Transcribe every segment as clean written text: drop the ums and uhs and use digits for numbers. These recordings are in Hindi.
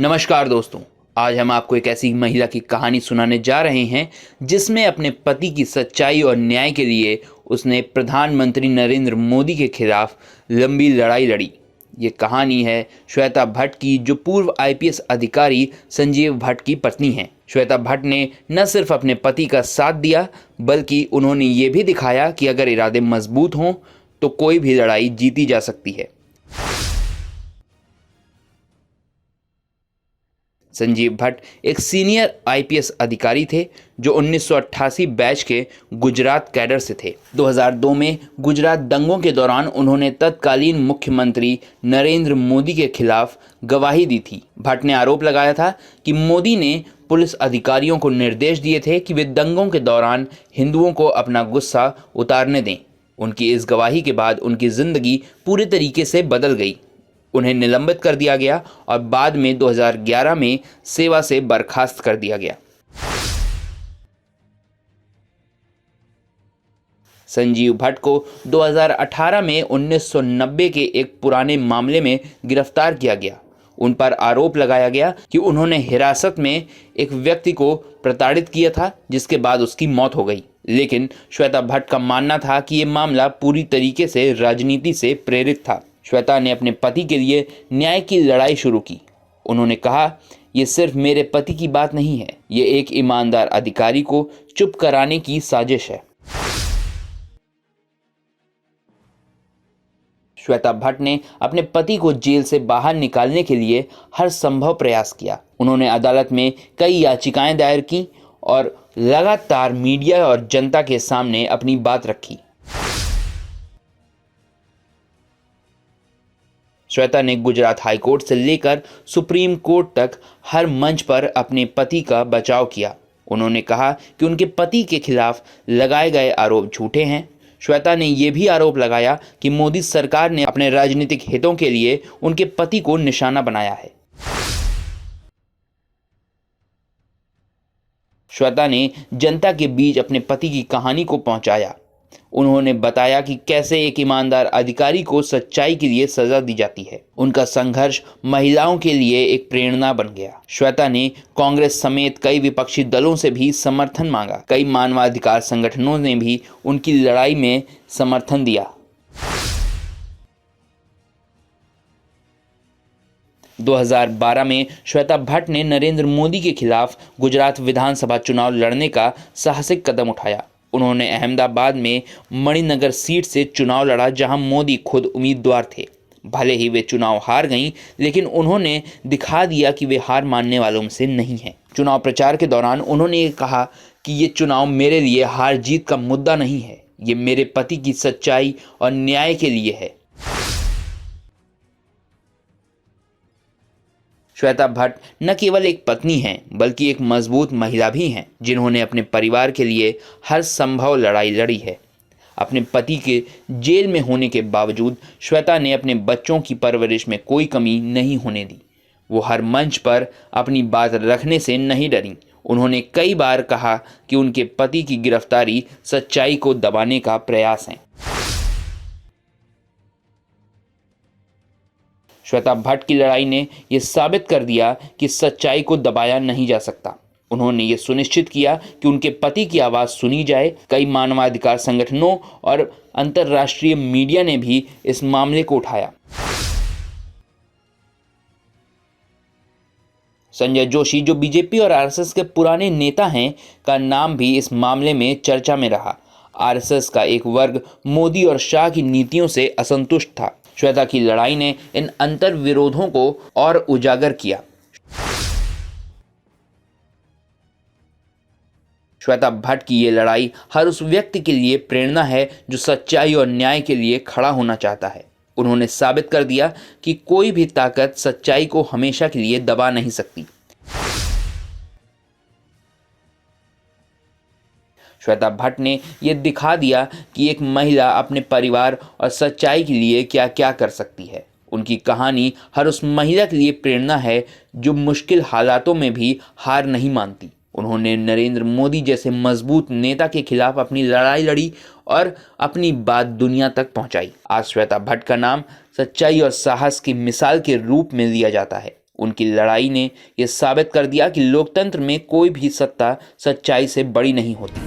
नमस्कार दोस्तों। आज हम आपको एक ऐसी महिला की कहानी सुनाने जा रहे हैं जिसमें अपने पति की सच्चाई और न्याय के लिए उसने प्रधानमंत्री नरेंद्र मोदी के खिलाफ लंबी लड़ाई लड़ी। ये कहानी है श्वेता भट्ट की, जो पूर्व आईपीएस अधिकारी संजीव भट्ट की पत्नी हैं। श्वेता भट्ट ने न सिर्फ अपने पति का साथ दिया, बल्कि उन्होंने ये भी दिखाया कि अगर इरादे मजबूत हों तो कोई भी लड़ाई जीती जा सकती है। संजीव भट्ट एक सीनियर आईपीएस अधिकारी थे जो 1988 बैच के गुजरात कैडर से थे। 2002 में गुजरात दंगों के दौरान उन्होंने तत्कालीन मुख्यमंत्री नरेंद्र मोदी के खिलाफ गवाही दी थी। भट्ट ने आरोप लगाया था कि मोदी ने पुलिस अधिकारियों को निर्देश दिए थे कि वे दंगों के दौरान हिंदुओं को अपना गुस्सा उतारने दें। उनकी इस गवाही के बाद उनकी जिंदगी पूरे तरीके से बदल गई। उन्हें निलंबित कर दिया गया और बाद में 2011 में सेवा से बर्खास्त कर दिया गया। संजीव भट्ट को 2018 में 1990 के एक पुराने मामले में गिरफ्तार किया गया। उन पर आरोप लगाया गया कि उन्होंने हिरासत में एक व्यक्ति को प्रताड़ित किया था, जिसके बाद उसकी मौत हो गई। लेकिन श्वेता भट्ट का मानना था कि यह मामला पूरी तरीके से राजनीति से प्रेरित था। श्वेता ने अपने पति के लिए न्याय की लड़ाई शुरू की। उन्होंने कहा, यह सिर्फ मेरे पति की बात नहीं है, ये एक ईमानदार अधिकारी को चुप कराने की साजिश है। श्वेता भट्ट ने अपने पति को जेल से बाहर निकालने के लिए हर संभव प्रयास किया। उन्होंने अदालत में कई याचिकाएं दायर की और लगातार मीडिया और जनता के सामने अपनी बात रखी। श्वेता ने गुजरात हाईकोर्ट से लेकर सुप्रीम कोर्ट तक हर मंच पर अपने पति का बचाव किया। उन्होंने कहा कि उनके पति के खिलाफ लगाए गए आरोप झूठे हैं। श्वेता ने यह भी आरोप लगाया कि मोदी सरकार ने अपने राजनीतिक हितों के लिए उनके पति को निशाना बनाया है। श्वेता ने जनता के बीच अपने पति की कहानी को पहुंचाया। उन्होंने बताया कि कैसे एक ईमानदार अधिकारी को सच्चाई के लिए सजा दी जाती है। उनका संघर्ष महिलाओं के लिए एक प्रेरणा बन गया। श्वेता ने कांग्रेस समेत कई विपक्षी दलों से भी समर्थन मांगा। कई मानवाधिकार संगठनों ने भी उनकी लड़ाई में समर्थन दिया। 2012 में श्वेता भट्ट ने नरेंद्र मोदी के खिलाफ गुजरात विधानसभा चुनाव लड़ने का साहसिक कदम उठाया। उन्होंने अहमदाबाद में मणिनगर सीट से चुनाव लड़ा, जहां मोदी खुद उम्मीदवार थे। भले ही वे चुनाव हार गईं, लेकिन उन्होंने दिखा दिया कि वे हार मानने वालों में से नहीं हैं। चुनाव प्रचार के दौरान उन्होंने कहा कि ये चुनाव मेरे लिए हार जीत का मुद्दा नहीं है, ये मेरे पति की सच्चाई और न्याय के लिए है। श्वेता भट्ट न केवल एक पत्नी हैं, बल्कि एक मजबूत महिला भी हैं, जिन्होंने अपने परिवार के लिए हर संभव लड़ाई लड़ी है। अपने पति के जेल में होने के बावजूद श्वेता ने अपने बच्चों की परवरिश में कोई कमी नहीं होने दी। वो हर मंच पर अपनी बात रखने से नहीं डरी। उन्होंने कई बार कहा कि उनके पति की गिरफ्तारी सच्चाई को दबाने का प्रयास है। श्वेता भट्ट की लड़ाई ने यह साबित कर दिया कि सच्चाई को दबाया नहीं जा सकता। उन्होंने ये सुनिश्चित किया कि उनके पति की आवाज़ सुनी जाए। कई मानवाधिकार संगठनों और अंतर्राष्ट्रीय मीडिया ने भी इस मामले को उठाया। संजय जोशी, जो बीजेपी और आरएसएस के पुराने नेता हैं, का नाम भी इस मामले में चर्चा में रहा। आरएसएस का एक वर्ग मोदी और शाह की नीतियों से असंतुष्ट था। श्वेता की लड़ाई ने इन अंतर विरोधों को और उजागर किया। श्वेता भट्ट की ये लड़ाई हर उस व्यक्ति के लिए प्रेरणा है जो सच्चाई और न्याय के लिए खड़ा होना चाहता है। उन्होंने साबित कर दिया कि कोई भी ताकत सच्चाई को हमेशा के लिए दबा नहीं सकती। श्वेता भट्ट ने यह दिखा दिया कि एक महिला अपने परिवार और सच्चाई के लिए क्या क्या कर सकती है। उनकी कहानी हर उस महिला के लिए प्रेरणा है जो मुश्किल हालातों में भी हार नहीं मानती। उन्होंने नरेंद्र मोदी जैसे मजबूत नेता के खिलाफ अपनी लड़ाई लड़ी और अपनी बात दुनिया तक पहुंचाई। आज श्वेता भट्ट का नाम सच्चाई और साहस की मिसाल के रूप में लिया जाता है। उनकी लड़ाई ने यह साबित कर दिया कि लोकतंत्र में कोई भी सत्ता सच्चाई से बड़ी नहीं होती।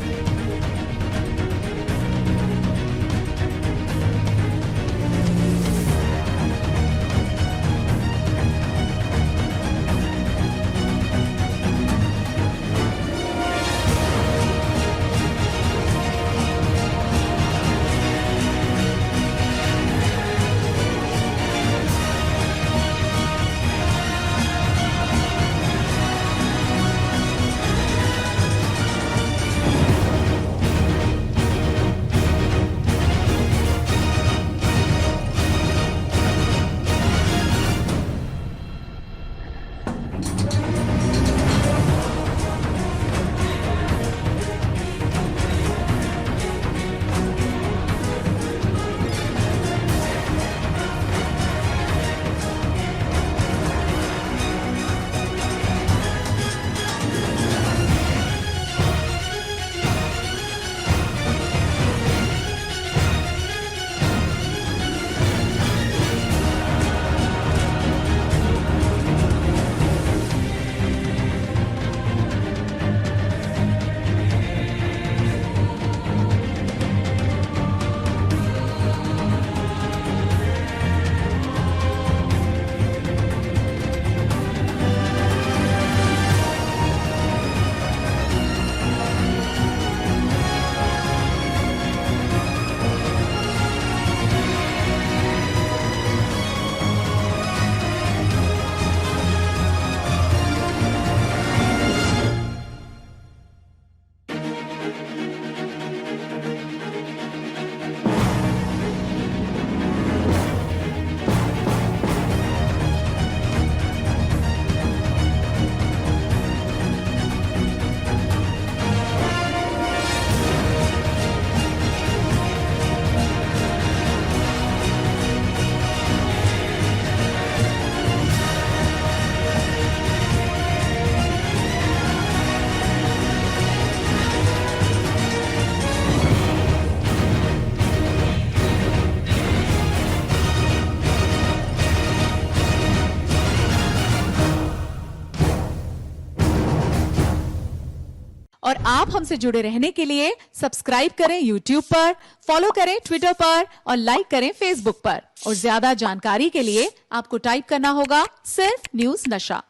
और आप हमसे जुड़े रहने के लिए सब्सक्राइब करें YouTube पर, फॉलो करें ट्विटर पर और लाइक करें Facebook पर। और ज्यादा जानकारी के लिए आपको टाइप करना होगा सिर्फ न्यूज़ नशा।